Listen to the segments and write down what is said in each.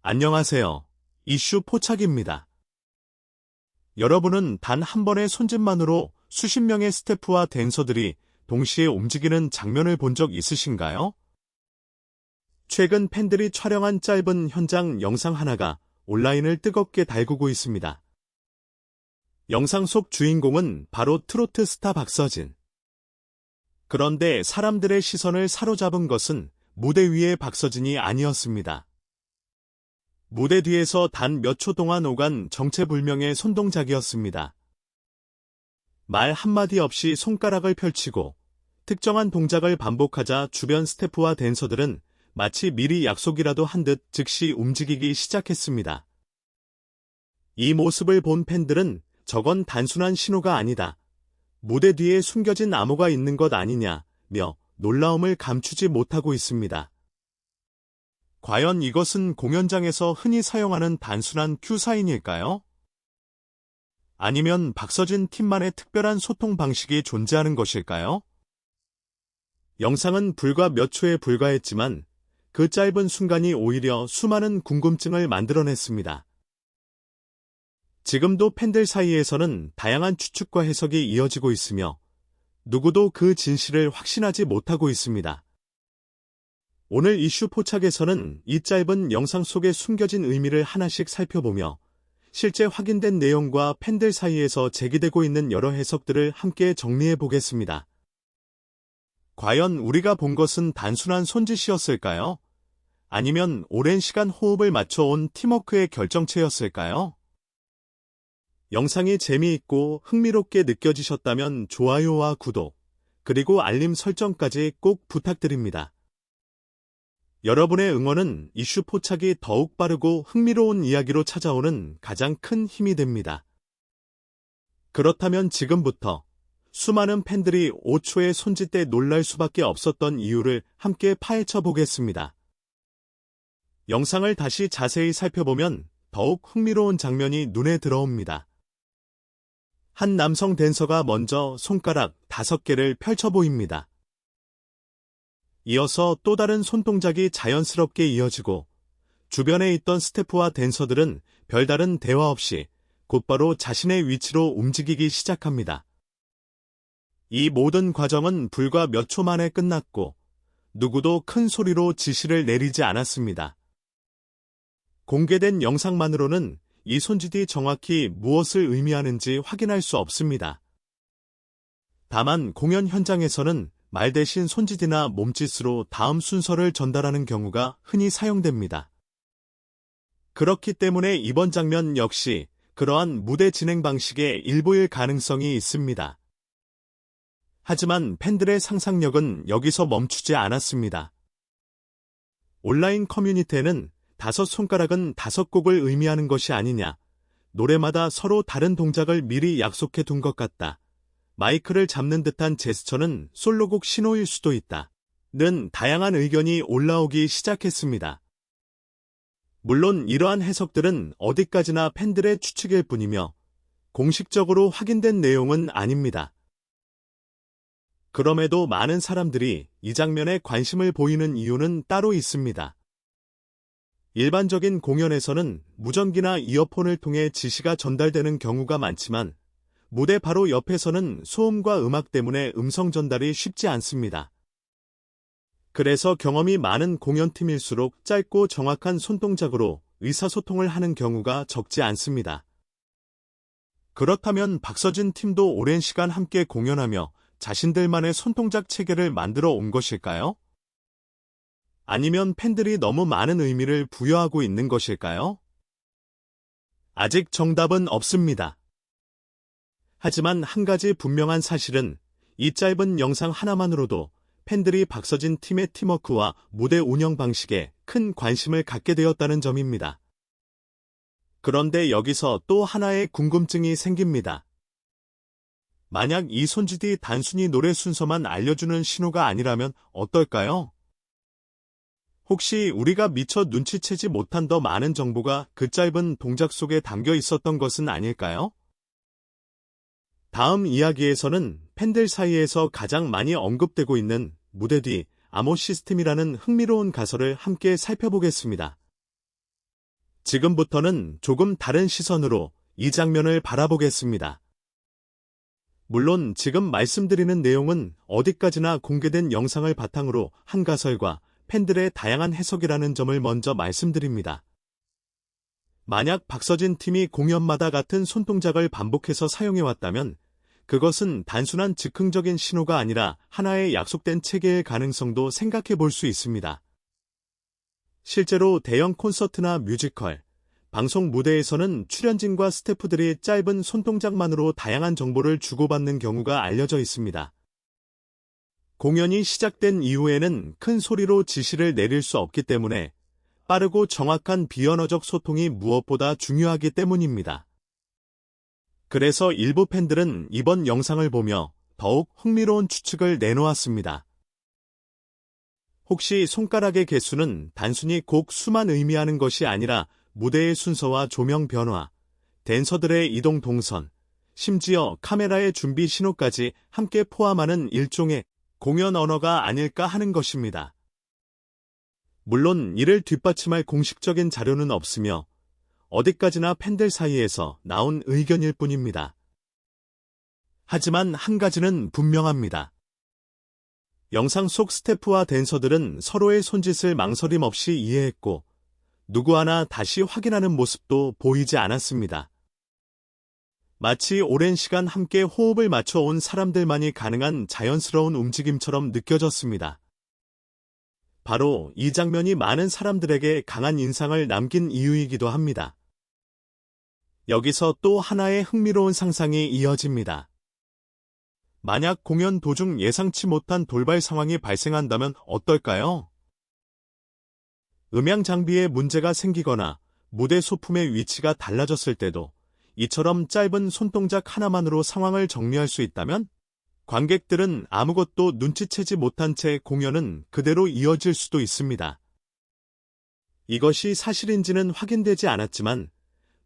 안녕하세요. 이슈 포착입니다. 여러분은 단 한 번의 손짓만으로 수십 명의 스태프와 댄서들이 동시에 움직이는 장면을 본 적 있으신가요? 최근 팬들이 촬영한 짧은 현장 영상 하나가 온라인을 뜨겁게 달구고 있습니다. 영상 속 주인공은 바로 트로트 스타 박서진. 그런데 사람들의 시선을 사로잡은 것은 무대 위의 박서진이 아니었습니다. 무대 뒤에서 단 몇 초 동안 오간 정체불명의 손동작이었습니다. 말 한마디 없이 손가락을 펼치고 특정한 동작을 반복하자 주변 스태프와 댄서들은 마치 미리 약속이라도 한 듯 즉시 움직이기 시작했습니다. 이 모습을 본 팬들은 저건 단순한 신호가 아니다. 무대 뒤에 숨겨진 암호가 있는 것 아니냐며 놀라움을 감추지 못하고 있습니다. 과연 이것은 공연장에서 흔히 사용하는 단순한 큐 사인일까요? 아니면 박서진 팀만의 특별한 소통 방식이 존재하는 것일까요? 영상은 불과 몇 초에 불과했지만 그 짧은 순간이 오히려 수많은 궁금증을 만들어냈습니다. 지금도 팬들 사이에서는 다양한 추측과 해석이 이어지고 있으며 누구도 그 진실을 확신하지 못하고 있습니다. 오늘 이슈 포착에서는 이 짧은 영상 속에 숨겨진 의미를 하나씩 살펴보며 실제 확인된 내용과 팬들 사이에서 제기되고 있는 여러 해석들을 함께 정리해 보겠습니다. 과연 우리가 본 것은 단순한 손짓이었을까요? 아니면 오랜 시간 호흡을 맞춰온 팀워크의 결정체였을까요? 영상이 재미있고 흥미롭게 느껴지셨다면 좋아요와 구독, 그리고 알림 설정까지 꼭 부탁드립니다. 여러분의 응원은 이슈 포착이 더욱 빠르고 흥미로운 이야기로 찾아오는 가장 큰 힘이 됩니다. 그렇다면 지금부터 수많은 팬들이 5초의 손짓에 놀랄 수밖에 없었던 이유를 함께 파헤쳐 보겠습니다. 영상을 다시 자세히 살펴보면 더욱 흥미로운 장면이 눈에 들어옵니다. 한 남성 댄서가 먼저 손가락 5개를 펼쳐 보입니다. 이어서 또 다른 손동작이 자연스럽게 이어지고 주변에 있던 스태프와 댄서들은 별다른 대화 없이 곧바로 자신의 위치로 움직이기 시작합니다. 이 모든 과정은 불과 몇 초 만에 끝났고 누구도 큰 소리로 지시를 내리지 않았습니다. 공개된 영상만으로는 이 손짓이 정확히 무엇을 의미하는지 확인할 수 없습니다. 다만 공연 현장에서는 말 대신 손짓이나 몸짓으로 다음 순서를 전달하는 경우가 흔히 사용됩니다. 그렇기 때문에 이번 장면 역시 그러한 무대 진행 방식의 일부일 가능성이 있습니다. 하지만 팬들의 상상력은 여기서 멈추지 않았습니다. 온라인 커뮤니티에는 5손가락은 5곡을 의미하는 것이 아니냐, 노래마다 서로 다른 동작을 미리 약속해 둔 것 같다. 마이크를 잡는 듯한 제스처는 솔로곡 신호일 수도 있다. 는 다양한 의견이 올라오기 시작했습니다. 물론 이러한 해석들은 어디까지나 팬들의 추측일 뿐이며 공식적으로 확인된 내용은 아닙니다. 그럼에도 많은 사람들이 이 장면에 관심을 보이는 이유는 따로 있습니다. 일반적인 공연에서는 무전기나 이어폰을 통해 지시가 전달되는 경우가 많지만 무대 바로 옆에서는 소음과 음악 때문에 음성 전달이 쉽지 않습니다. 그래서 경험이 많은 공연팀일수록 짧고 정확한 손동작으로 의사소통을 하는 경우가 적지 않습니다. 그렇다면 박서진 팀도 오랜 시간 함께 공연하며 자신들만의 손동작 체계를 만들어 온 것일까요? 아니면 팬들이 너무 많은 의미를 부여하고 있는 것일까요? 아직 정답은 없습니다. 하지만 한 가지 분명한 사실은 이 짧은 영상 하나만으로도 팬들이 박서진 팀의 팀워크와 무대 운영 방식에 큰 관심을 갖게 되었다는 점입니다. 그런데 여기서 또 하나의 궁금증이 생깁니다. 만약 이 손짓이 단순히 노래 순서만 알려주는 신호가 아니라면 어떨까요? 혹시 우리가 미처 눈치채지 못한 더 많은 정보가 그 짧은 동작 속에 담겨 있었던 것은 아닐까요? 다음 이야기에서는 팬들 사이에서 가장 많이 언급되고 있는 무대 뒤 암호 시스템이라는 흥미로운 가설을 함께 살펴보겠습니다. 지금부터는 조금 다른 시선으로 이 장면을 바라보겠습니다. 물론 지금 말씀드리는 내용은 어디까지나 공개된 영상을 바탕으로 한 가설과 팬들의 다양한 해석이라는 점을 먼저 말씀드립니다. 만약 박서진 팀이 공연마다 같은 손동작을 반복해서 사용해왔다면 그것은 단순한 즉흥적인 신호가 아니라 하나의 약속된 체계일 가능성도 생각해 볼 수 있습니다. 실제로 대형 콘서트나 뮤지컬, 방송 무대에서는 출연진과 스태프들이 짧은 손동작만으로 다양한 정보를 주고받는 경우가 알려져 있습니다. 공연이 시작된 이후에는 큰 소리로 지시를 내릴 수 없기 때문에 빠르고 정확한 비언어적 소통이 무엇보다 중요하기 때문입니다. 그래서 일부 팬들은 이번 영상을 보며 더욱 흥미로운 추측을 내놓았습니다. 혹시 손가락의 개수는 단순히 곡 수만 의미하는 것이 아니라 무대의 순서와 조명 변화, 댄서들의 이동 동선, 심지어 카메라의 준비 신호까지 함께 포함하는 일종의 공연 언어가 아닐까 하는 것입니다. 물론 이를 뒷받침할 공식적인 자료는 없으며 어디까지나 팬들 사이에서 나온 의견일 뿐입니다. 하지만 한 가지는 분명합니다. 영상 속 스태프와 댄서들은 서로의 손짓을 망설임 없이 이해했고 누구 하나 다시 확인하는 모습도 보이지 않았습니다. 마치 오랜 시간 함께 호흡을 맞춰온 사람들만이 가능한 자연스러운 움직임처럼 느껴졌습니다. 바로 이 장면이 많은 사람들에게 강한 인상을 남긴 이유이기도 합니다. 여기서 또 하나의 흥미로운 상상이 이어집니다. 만약 공연 도중 예상치 못한 돌발 상황이 발생한다면 어떨까요? 음향 장비에 문제가 생기거나 무대 소품의 위치가 달라졌을 때도 이처럼 짧은 손동작 하나만으로 상황을 정리할 수 있다면 관객들은 아무것도 눈치채지 못한 채 공연은 그대로 이어질 수도 있습니다. 이것이 사실인지는 확인되지 않았지만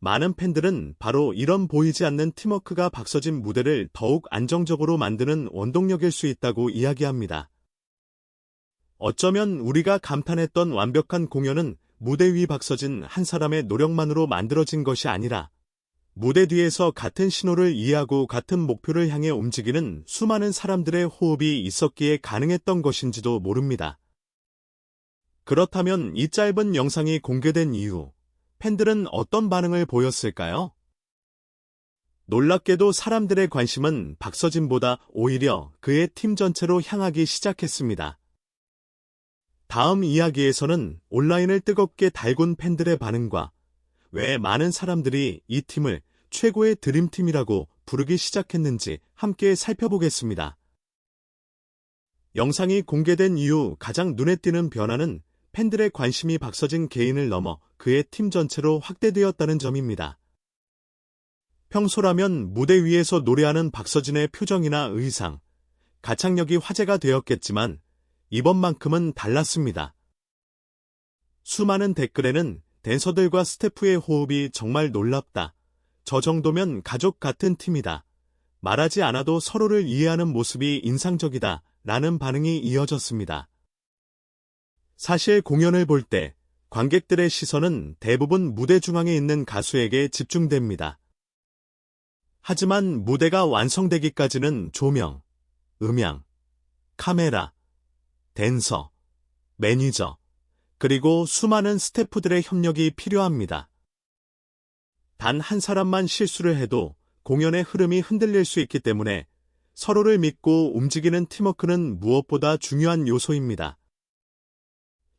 많은 팬들은 바로 이런 보이지 않는 팀워크가 박서진 무대를 더욱 안정적으로 만드는 원동력일 수 있다고 이야기합니다. 어쩌면 우리가 감탄했던 완벽한 공연은 무대 위 박서진 한 사람의 노력만으로 만들어진 것이 아니라 무대 뒤에서 같은 신호를 이해하고 같은 목표를 향해 움직이는 수많은 사람들의 호흡이 있었기에 가능했던 것인지도 모릅니다. 그렇다면 이 짧은 영상이 공개된 이후 팬들은 어떤 반응을 보였을까요? 놀랍게도 사람들의 관심은 박서진보다 오히려 그의 팀 전체로 향하기 시작했습니다. 다음 이야기에서는 온라인을 뜨겁게 달군 팬들의 반응과 왜 많은 사람들이 이 팀을 최고의 드림팀이라고 부르기 시작했는지 함께 살펴보겠습니다. 영상이 공개된 이후 가장 눈에 띄는 변화는 팬들의 관심이 박서진 개인을 넘어 그의 팀 전체로 확대되었다는 점입니다. 평소라면 무대 위에서 노래하는 박서진의 표정이나 의상, 가창력이 화제가 되었겠지만 이번만큼은 달랐습니다. 수많은 댓글에는 댄서들과 스태프의 호흡이 정말 놀랍다. 저 정도면 가족 같은 팀이다. 말하지 않아도 서로를 이해하는 모습이 인상적이다. 라는 반응이 이어졌습니다. 사실 공연을 볼 때 관객들의 시선은 대부분 무대 중앙에 있는 가수에게 집중됩니다. 하지만 무대가 완성되기까지는 조명, 음향, 카메라, 댄서, 매니저, 그리고 수많은 스태프들의 협력이 필요합니다. 단 한 사람만 실수를 해도 공연의 흐름이 흔들릴 수 있기 때문에 서로를 믿고 움직이는 팀워크는 무엇보다 중요한 요소입니다.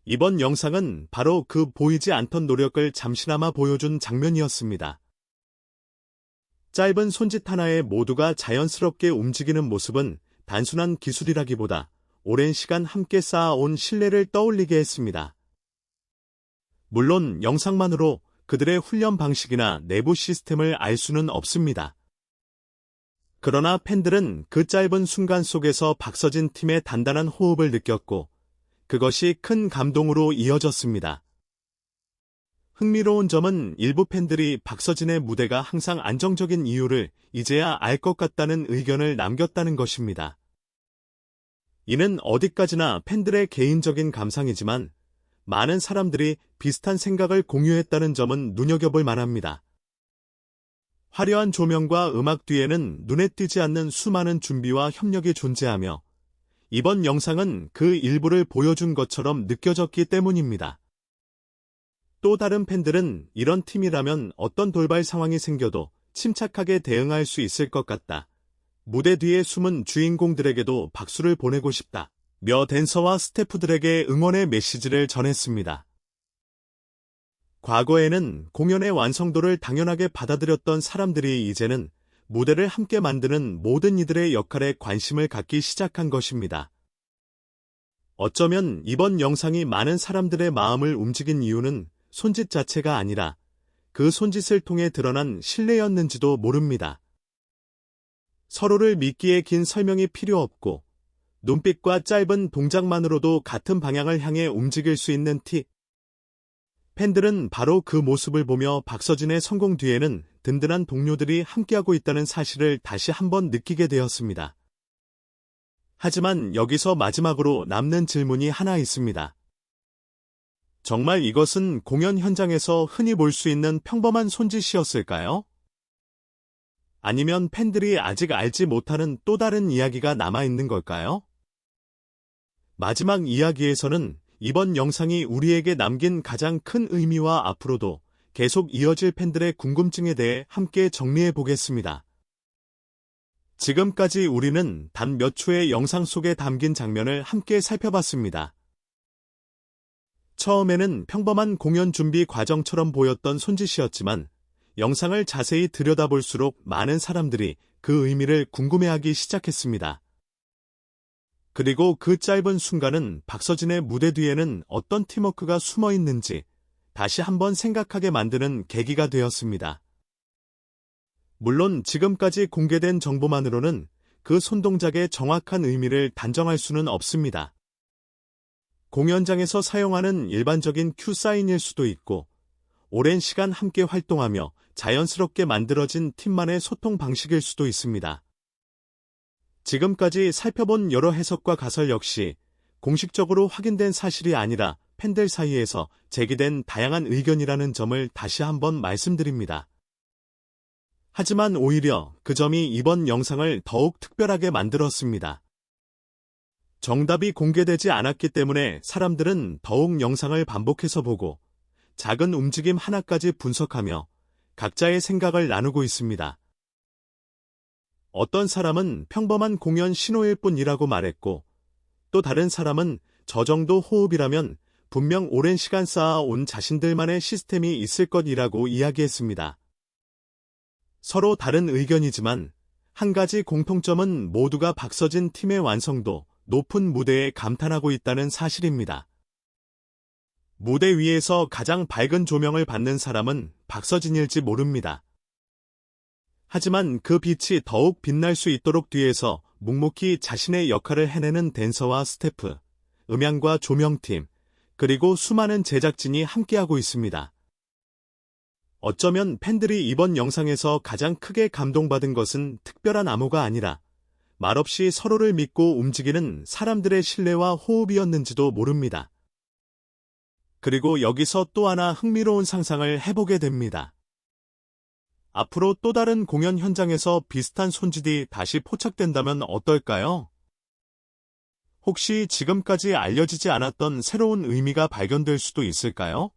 이번 영상은 바로 그 보이지 않던 노력을 잠시나마 보여준 장면이었습니다. 짧은 손짓 하나에 모두가 자연스럽게 움직이는 모습은 단순한 기술이라기보다 오랜 시간 함께 쌓아온 신뢰를 떠올리게 했습니다. 물론 영상만으로 그들의 훈련 방식이나 내부 시스템을 알 수는 없습니다. 그러나 팬들은 그 짧은 순간 속에서 박서진 팀의 단단한 호흡을 느꼈고 그것이 큰 감동으로 이어졌습니다. 흥미로운 점은 일부 팬들이 박서진의 무대가 항상 안정적인 이유를 이제야 알 것 같다는 의견을 남겼다는 것입니다. 이는 어디까지나 팬들의 개인적인 감상이지만 많은 사람들이 비슷한 생각을 공유했다는 점은 눈여겨볼 만합니다. 화려한 조명과 음악 뒤에는 눈에 띄지 않는 수많은 준비와 협력이 존재하며 이번 영상은 그 일부를 보여준 것처럼 느껴졌기 때문입니다. 또 다른 팬들은 이런 팀이라면 어떤 돌발 상황이 생겨도 침착하게 대응할 수 있을 것 같다. 무대 뒤에 숨은 주인공들에게도 박수를 보내고 싶다. 며 댄서와 스태프들에게 응원의 메시지를 전했습니다. 과거에는 공연의 완성도를 당연하게 받아들였던 사람들이 이제는 무대를 함께 만드는 모든 이들의 역할에 관심을 갖기 시작한 것입니다. 어쩌면 이번 영상이 많은 사람들의 마음을 움직인 이유는 손짓 자체가 아니라 그 손짓을 통해 드러난 신뢰였는지도 모릅니다. 서로를 믿기에 긴 설명이 필요 없고 눈빛과 짧은 동작만으로도 같은 방향을 향해 움직일 수 있는 티. 팬들은 바로 그 모습을 보며 박서진의 성공 뒤에는 든든한 동료들이 함께하고 있다는 사실을 다시 한번 느끼게 되었습니다. 하지만 여기서 마지막으로 남는 질문이 하나 있습니다. 정말 이것은 공연 현장에서 흔히 볼 수 있는 평범한 손짓이었을까요? 아니면 팬들이 아직 알지 못하는 또 다른 이야기가 남아있는 걸까요? 마지막 이야기에서는 이번 영상이 우리에게 남긴 가장 큰 의미와 앞으로도 계속 이어질 팬들의 궁금증에 대해 함께 정리해 보겠습니다. 지금까지 우리는 단 몇 초의 영상 속에 담긴 장면을 함께 살펴봤습니다. 처음에는 평범한 공연 준비 과정처럼 보였던 손짓이었지만 영상을 자세히 들여다볼수록 많은 사람들이 그 의미를 궁금해하기 시작했습니다. 그리고 그 짧은 순간은 박서진의 무대 뒤에는 어떤 팀워크가 숨어 있는지 다시 한번 생각하게 만드는 계기가 되었습니다. 물론 지금까지 공개된 정보만으로는 그 손동작의 정확한 의미를 단정할 수는 없습니다. 공연장에서 사용하는 일반적인 큐 사인일 수도 있고 오랜 시간 함께 활동하며 자연스럽게 만들어진 팀만의 소통 방식일 수도 있습니다. 지금까지 살펴본 여러 해석과 가설 역시 공식적으로 확인된 사실이 아니라 팬들 사이에서 제기된 다양한 의견이라는 점을 다시 한번 말씀드립니다. 하지만 오히려 그 점이 이번 영상을 더욱 특별하게 만들었습니다. 정답이 공개되지 않았기 때문에 사람들은 더욱 영상을 반복해서 보고 작은 움직임 하나까지 분석하며 각자의 생각을 나누고 있습니다. 어떤 사람은 평범한 공연 신호일 뿐이라고 말했고 또 다른 사람은 저 정도 호흡이라면 분명 오랜 시간 쌓아온 자신들만의 시스템이 있을 것이라고 이야기했습니다. 서로 다른 의견이지만 한 가지 공통점은 모두가 박서진 팀의 완성도, 높은 무대에 감탄하고 있다는 사실입니다. 무대 위에서 가장 밝은 조명을 받는 사람은 박서진일지 모릅니다. 하지만 그 빛이 더욱 빛날 수 있도록 뒤에서 묵묵히 자신의 역할을 해내는 댄서와 스태프, 음향과 조명팀, 그리고 수많은 제작진이 함께하고 있습니다. 어쩌면 팬들이 이번 영상에서 가장 크게 감동받은 것은 특별한 암호가 아니라 말없이 서로를 믿고 움직이는 사람들의 신뢰와 호흡이었는지도 모릅니다. 그리고 여기서 또 하나 흥미로운 상상을 해보게 됩니다. 앞으로 또 다른 공연 현장에서 비슷한 손짓이 다시 포착된다면 어떨까요? 혹시 지금까지 알려지지 않았던 새로운 의미가 발견될 수도 있을까요?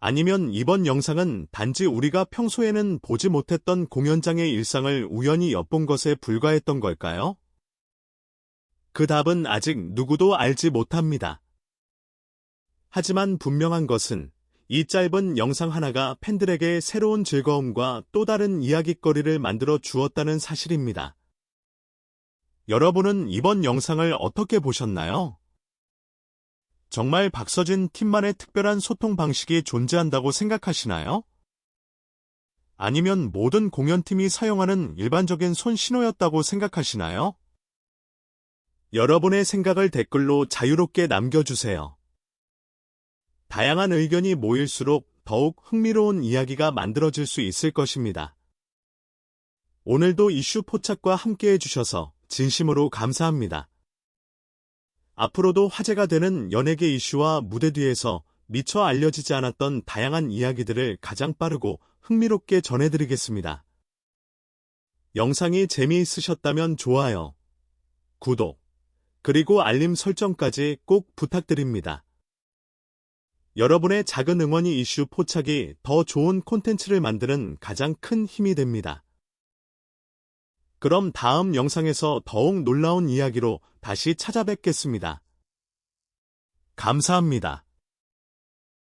아니면 이번 영상은 단지 우리가 평소에는 보지 못했던 공연장의 일상을 우연히 엿본 것에 불과했던 걸까요? 그 답은 아직 누구도 알지 못합니다. 하지만 분명한 것은 이 짧은 영상 하나가 팬들에게 새로운 즐거움과 또 다른 이야깃거리를 만들어 주었다는 사실입니다. 여러분은 이번 영상을 어떻게 보셨나요? 정말 박서진 팀만의 특별한 소통 방식이 존재한다고 생각하시나요? 아니면 모든 공연팀이 사용하는 일반적인 손 신호였다고 생각하시나요? 여러분의 생각을 댓글로 자유롭게 남겨주세요. 다양한 의견이 모일수록 더욱 흥미로운 이야기가 만들어질 수 있을 것입니다. 오늘도 이슈 포착과 함께해 주셔서 진심으로 감사합니다. 앞으로도 화제가 되는 연예계 이슈와 무대 뒤에서 미처 알려지지 않았던 다양한 이야기들을 가장 빠르고 흥미롭게 전해드리겠습니다. 영상이 재미있으셨다면 좋아요, 구독, 그리고 알림 설정까지 꼭 부탁드립니다. 여러분의 작은 응원이 이슈 포착이 더 좋은 콘텐츠를 만드는 가장 큰 힘이 됩니다. 그럼 다음 영상에서 더욱 놀라운 이야기로 다시 찾아뵙겠습니다. 감사합니다.